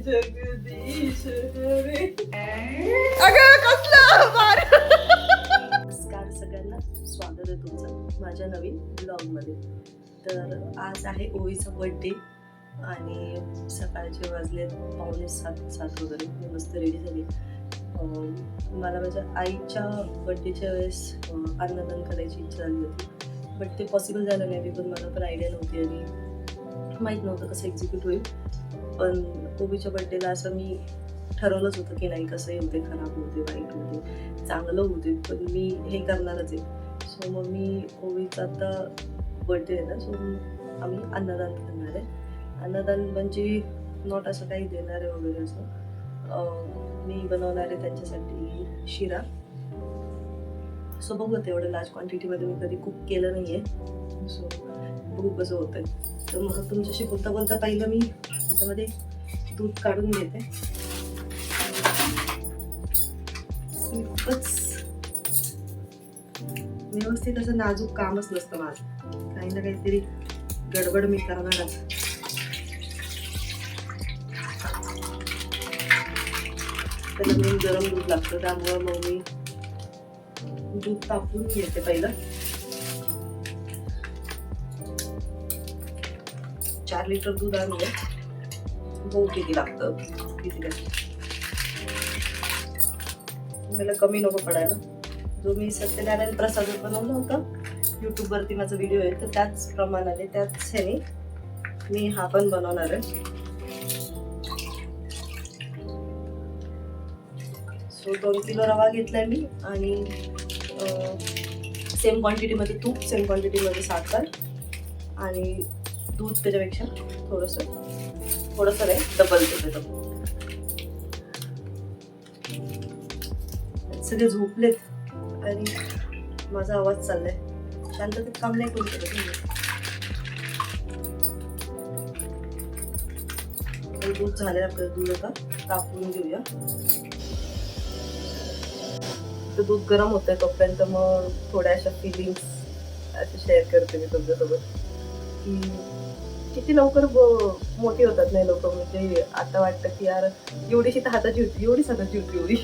जगदीश हरे. अगं कसलं बार. नमस्कार सगळ्यांना, स्वागत आहे तुमचं माझ्या नवीन ब्लॉगमध्ये. तर आज आहे ओवीचा बर्थडे आणि सकाळचे वाजले 6:45 वगैरे. मी मस्त रेडी झाली. मला माझ्या आईच्या बर्थडेच्या वेळेस अन्नदान करायची इच्छा झाली होती, बट ते पॉसिबल झालं नाही बिकॉज मला पण आयडिया नव्हती आणि माहीत नव्हतं कसं एक्झिक्यूट होईल. पण ओवीच्या बर्थडेला असं मी ठरवलंच होतं की नाही, कसं होते, खराब होते, वाईट होते, चांगलं होते, पण मी हे करणारच आहे. सो मग मी ओवीचा आता बर्थडे आहे ना, सो आम्ही अन्नदान करणार आहे. अन्नदान म्हणजे नॉट असं काही देणार आहे वगैरे असं. मी बनवणार आहे त्यांच्यासाठी शिरा. सो बघू, तेवढं लार्ज क्वांटिटीमध्ये मी कधी कुक केलं नाही आहे. सो बघू कसं होतं. तर मग तुमच्याशी बोलता बोलता पहिलं मी त्याच्यामध्ये दूध काढून घेते. खूपच व्यवस्थित असं नाजूक कामच नसतं माझं, काही ना काहीतरी गडबड मी करणारच. त्याला मी गरम दूध लागतं, त्यामुळं मग मी दूध तापवून घेते पहिलं. 4 लिटर दूध आणले. बघू किती लागतं, किती काय. मला कमी नको पडायला. जो मी सत्यनारायण प्रसाद बनवलं होतं यूट्यूबवरती, माझा व्हिडिओ आहे, तर त्याच प्रमाणाने त्याच ह्याने मी हा पण बनवणार आहे. सो 2 किलो रवा घेतलाय मी आणि सेम क्वांटिटीमध्ये तूप, सेम क्वांटिटीमध्ये साखर आणि दूध त्याच्यापेक्षा थोडंसं नाही, डबल देतो. सगळे झोपलेत आणि माझा आवाज चाललाय. शांततेत काम नाही करू शकत. दूध झालंय आपलं. दूध आता तापवून घेऊया. तर दूध गरम होतंय तोपर्यंत मग थोड्या अशा फिलिंग्स असे शेअर करते मी तुमच्यासोबत की किती लवकर मोठी होतात नाही लोक. म्हणजे आता वाटतं की यार एवढीशी तर हाताची होती, एवढीच हाताची होती एवढी.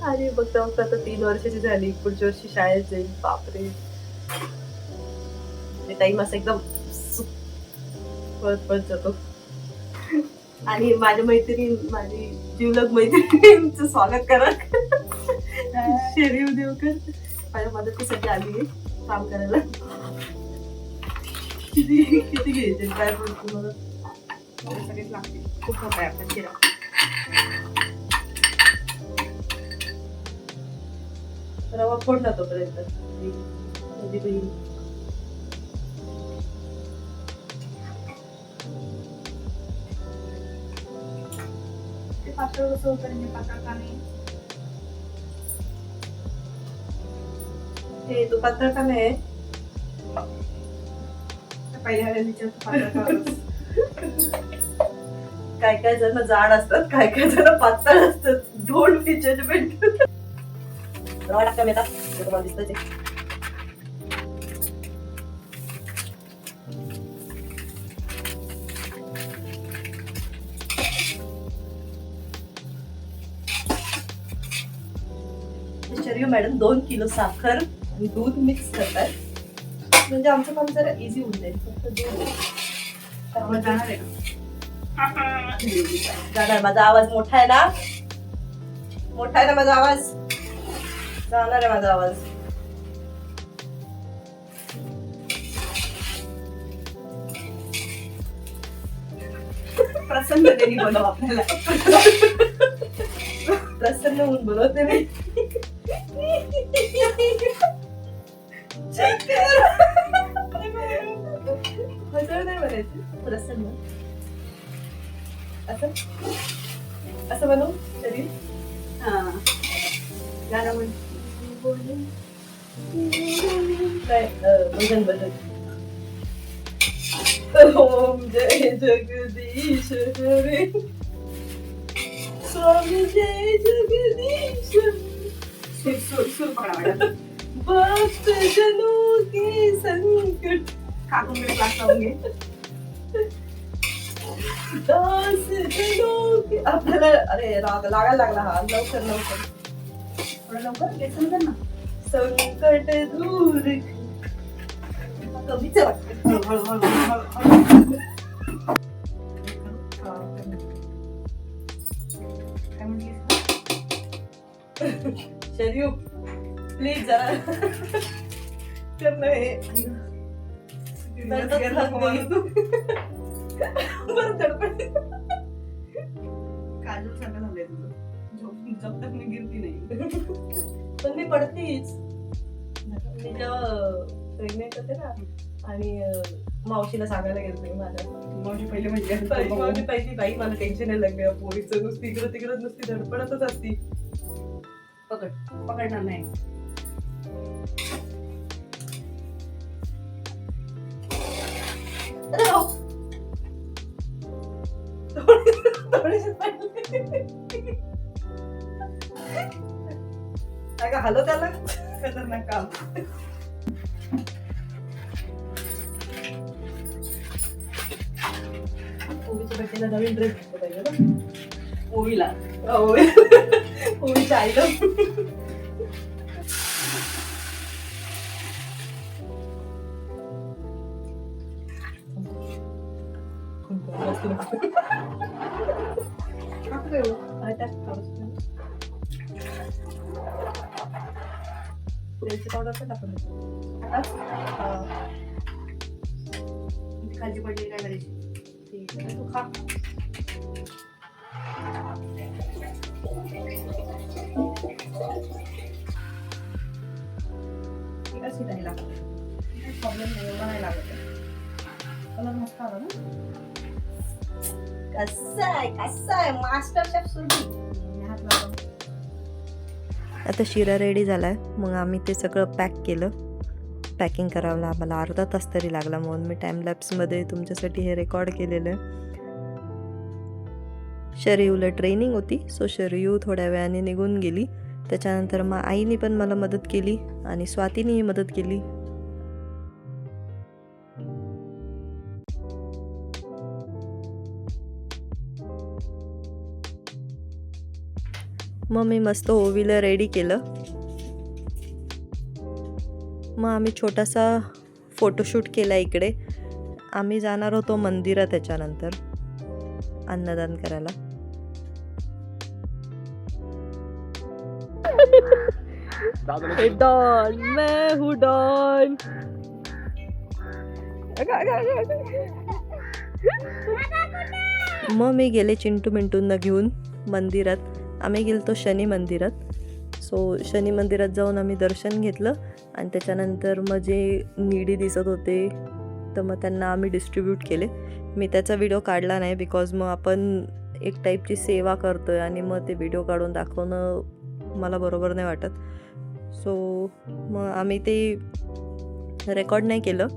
आणि बघता बघता आता 3 वर्षाची झाली, पुढच्या वर्षी शाळेत जाईल. बापरे, टाइम असं एकदम पळत जातो. आणि माझ्या माझी जीवलग मैत्रिणींचं स्वागत करा. शेरीव देवकर माझ्या मदतीसाठी आली आहे काम करायला. किती घ्यायचे ड्राय फ्रूट तुम्हाला? सगळेच लागतील. खूप मोठा आहे आपला शिरा. रवा फोडला तोपर्यंत माझी बहीण ते पातळ कसं होतं म्हणजे पातळ का नाही? हे तो पातळ का नाही? पहिल्या काय काय जण जाड असतात, काय काय जण पातळ असतात. Don't be judgement. रवा टाका मी आता, तुम्हाला दिसतंच आहे. शरीर मॅडम 2 किलो साखर आणि दूध मिक्स करतात, म्हणजे आमचं काम जरा इझी होऊन जाईल. फक्त दूध जाणार आहे का? जाणार. माझा आवाज मोठा आहे ना? मोठा आहे ना माझा आवाज? जाणार आहे माझा आवाज. प्रसन्नतेने बनव आपल्याला. प्रसन्न होऊन बनवते मी. हजर नाही बनायची, प्रसन्न. असं बनवू शरीर. हा, गाणं म्हण. भजन. ओम जय जगदीश हरे, स्वामी जय जगदीश. सुर पकड़ा. भक्त जनों के संकट. काकूंकडे क्लास लावून घे. आपल्याला अरे लागायला लागला हा. लवकर लवकर थोडं लवकर बेसन कर ना. संकट दूर कमीच वाटतं. काय म्हणतेस? शरीर प्लीज जरा करणं हे बरं तडपड. काजल सगळं झालंय तुझं. जब तक मी गिरती नाही. पण मी पडतीच. मी जेव्हा प्रेग्नेंट होते ना आणि मावशीला सांगायला गेलते माझ्या मावशी पहिले म्हणजे मावशी पहिली बाई मला टेन्शन आहे लागले पोरीचं. नुसती इकडं तिकडं नुसती धडपडतच असती. पकडणार नाही. हॅलो त्याला खतरनाक काम. ओवीच्या बड्डेला नवीन ड्रेस घेतला पाहिजे ना. ओवीला ओवीच्या आईला पावडर पण टाकून खाली पडली काय करायची? तू खा. ठीक आहे लागत. प्रॉब्लेम नाही, एवढा नाही लागत. कलर मस्त आला ना. कसं आहे मास्टर शेफ सुरभी. हात लावला. आता शिरा रेडी झाला आहे. मग आम्ही ते सगळं पॅक केलं. पॅकिंग करायला आम्हाला अर्धा तास तरी लागला, म्हणून मी टाईमलॅप्समध्ये तुमच्यासाठी हे रेकॉर्ड केलेलं आहे. शरयूला ट्रेनिंग होती, सो शरयू थोड्या वेळाने निघून गेली. त्याच्यानंतर मग आईने पण मला मदत केली आणि स्वातीनेही मदत केली. मग मी मस्त ओवीला रेडी केलं. मग आम्ही छोटासा फोटोशूट केला इकडे. आम्ही जाणार होतो मंदिरात त्याच्यानंतर अन्नदान करायला. डॉन मैं हूँ डॉन. मग मी गेले चिंटू मिंटूंना घेऊन मंदिरात. आम्ही गेलतो शनी मंदिरात. सो शनी मंदिरात जाऊन आम्ही दर्शन घेतलं आणि त्याच्यानंतर मग जे नीडी दिसत होते तर मग त्यांना आम्ही डिस्ट्रीब्यूट केले. मी त्याचा व्हिडिओ काढला नाही बिकॉज मग आपण एक टाईपची सेवा करतो आहे आणि मग ते व्हिडिओ काढून दाखवणं मला बरोबर नाही वाटत. सो मग आम्ही ते रेकॉर्ड नाही केलं.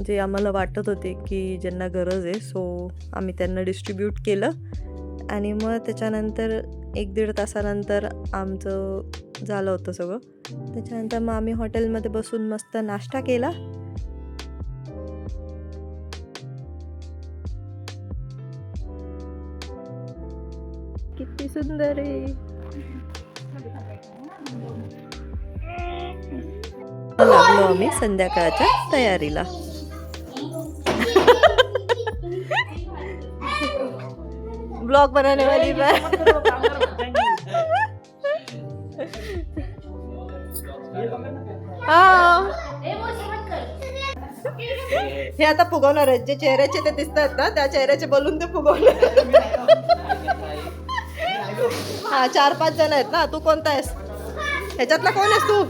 जे आम्हाला वाटत होते की ज्यांना गरज आहे सो आम्ही त्यांना डिस्ट्रीब्यूट केलं. आणि मग त्याच्यानंतर 1-1.5 तासानंतर आमचं झालं होतं सगळं. त्याच्यानंतर मग आम्ही हॉटेलमध्ये बसून मस्त नाश्ता केला. किती सुंदर आहे. लागलो आम्ही संध्याकाळच्या तयारीला. ब्लॉग बनाने वाली मैं. हे आता फुगवणार आहेत. जे चेहऱ्याचे ते दिसतात ना त्या चेहऱ्याचे बोलून ते फुगवणार. हा 4-5 जण आहेत ना. तू कोणता आहेस ह्याच्यातला? कोण आहेस तू?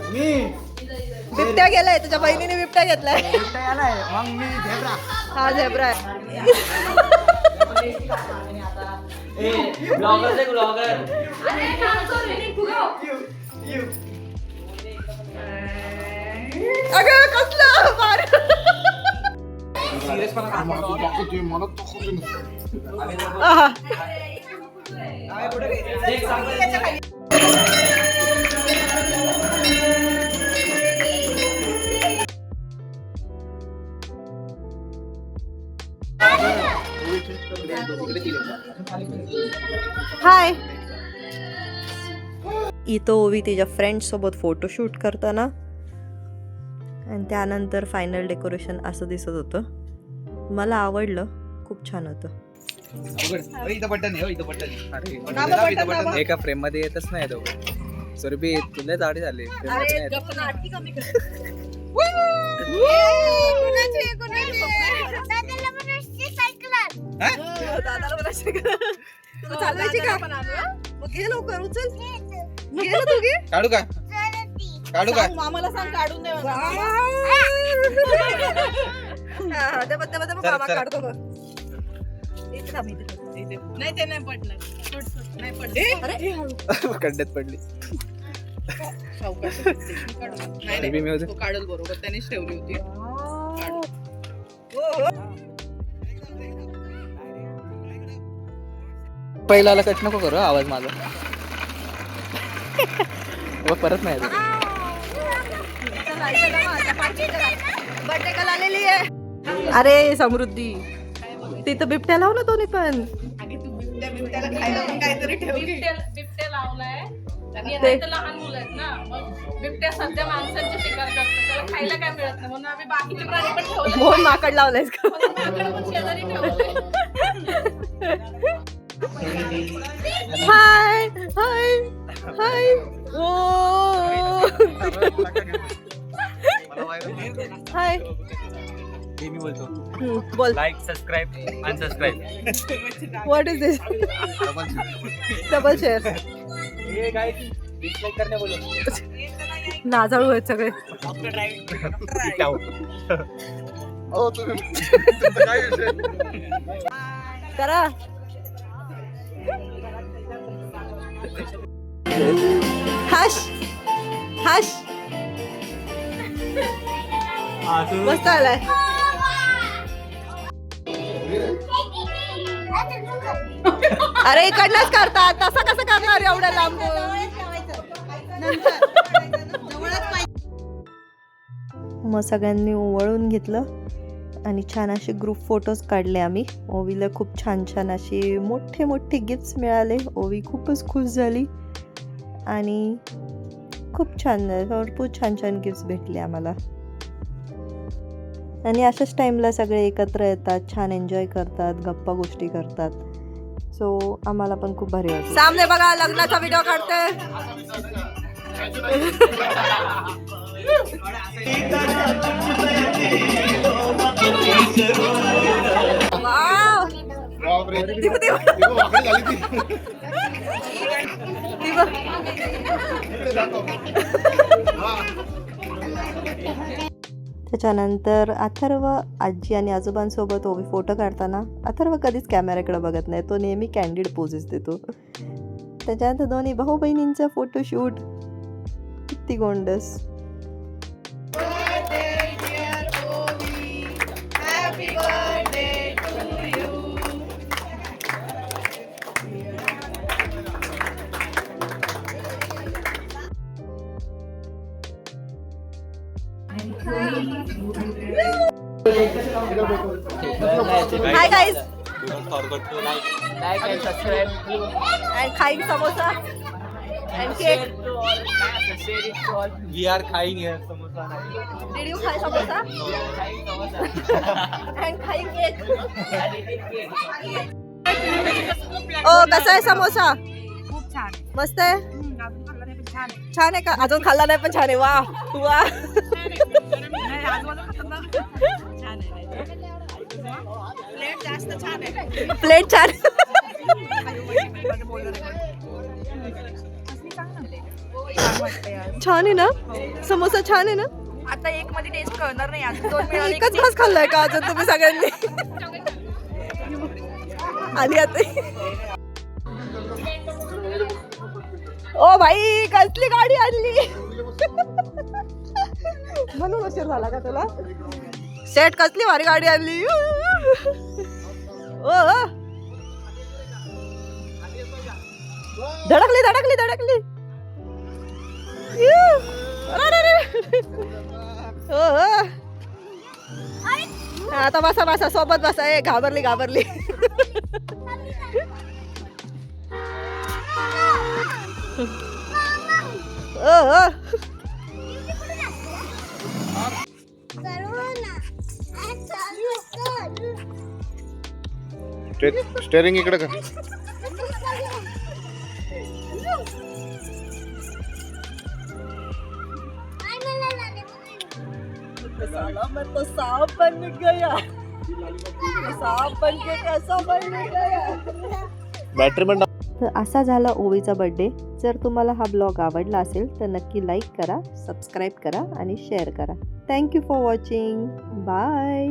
बिबट्या गेलाय. तुझ्या बहिणीने बिबट्या घेतलाय. हा झेब्रा आहे. अगं कसलं मार. हाय. इथं ओवी तिच्या फ्रेंड्ससोबत फोटोशूट करताना आणि त्यानंतर फायनल डेकोरेशन असं दिसत होतं. मला आवडलं, खूप छान होतं. एका फ्रेम मध्ये येतच नाही तो. सुरभी तुला दाढी झाली. चालवायची का? मग घे लवकर, उचल. घे ना तू, घे. काढू का? काढू का? मामाला सांग काढून दे मला. हा, दे बघ, दे बघ, दे बघ, चल, मामा चल. काढतो बघ. इथे थांब, इथे. नाही ते नाही पडणार. नाही पडणार. अरे खड्ड्यात पडली. सावकाश होते. नाही सुरभी मी होते. तो काढल बरोबर त्यानेच ठेवली होती. पहिल्याला कट नको करू आवाज माझा. परत नाही येत. बर्थडे काल आलेली आहे. अरे समृद्धी, तिथं बिबट्या लावलं दोन्ही पण. त्याला खायला पण काहीतरी ठेवली. बिबट्या लावलाय आणि आता इथं लहान मुलं आहेत ना, मग बिबट्या सध्या माणसांची शिकार करतात, त्याला खायला काय मिळत नाही, म्हणून आम्ही बाकीचे प्राणी पण ठेवले. मोहन माकड लावलायस का? माकड पण शेजारी ठेवले. हाय हाय हाय. ओ हाय. मी बोलतो. बोल. Like, subscribe, unsubscribe. What is this? Double share. हे काय डिसलाईक करणे बोलतो. नाजाळू आहेत सगळे. करा. Hush hush. मस्त आलाय. अरे इकडनंच करतात, तसं कसं करणार एवढं लांब? मग सगळ्यांनी ओवाळून घेतलं आणि छान असे ग्रुप फोटोज काढले आम्ही. ओवीला खूप छान छान असे मोठे मोठे गिफ्ट्स मिळाले. ओवी खूपच खुश झाली आणि खूप छान, भरपूर छान छान गिफ्ट्स भेटले आम्हाला. आणि अशाच टाईमला सगळे एकत्र येतात, छान एन्जॉय करतात, गप्पा गोष्टी करतात. सो आम्हाला पण खूप भारी वाटतं. सामने बघा, लग्नाचा व्हिडिओ काढते. त्याच्यानंतर अथर्व आजी आणि आजोबांसोबत ओवी फोटो काढताना अथर्व कधीच कॅमेऱ्याकडे बघत नाही, तो नेहमी कॅन्डिड पोजेस देतो. त्याच्यानंतर दोन्ही भाऊ बहिणींचा फोटोशूट. किती गोंडस. Hi guys. Don't forget to like and subscribe And खाईंग samosa and cake. share it to all. We are खाईंग here samosa नाही. Did you खाई समोसा? And खाईंग cake. ओ कसा आहे समोसा? खूप छान. मस्त आहे. अजून खाल्लं नाही पण छान आहे. छान आहे का? अजून खाल्ला नाही पण छान आहे. वा वा. नाही, आजूबाजूला खाल्लं ना. छान आहे. प्लेट जास्त छान आहे. प्लेट छान. छान आहे ना समोसा? छान आहे ना? आता एक मध्ये टेस्ट कळणार नाही, अजून दोन मिळाले. एकच घास खाल्लाय का अजून तुम्ही सगळ्यांनी? आली आता. ओ भाई कसली गाडी आणली? म्हणून उशीर झाला का तुला? सेट कसली भारी गाडी आणली. ओ धडकली धडकली धडकली. आता बसा बसा, सोबत बसा. घाबरली घाबरली. स्टेअरिंग इकडे कर. मैं तो सांप बन गया, सांप बन के कैसा बन गया. बॅटरी पण तर असा झाला ओवीचा बर्थडे. जर तुम्हाला हा ब्लॉग आवडला असेल तर नक्की लाईक करा, सबस्क्राईब करा आणि शेअर करा. Thank you for watching. बाय.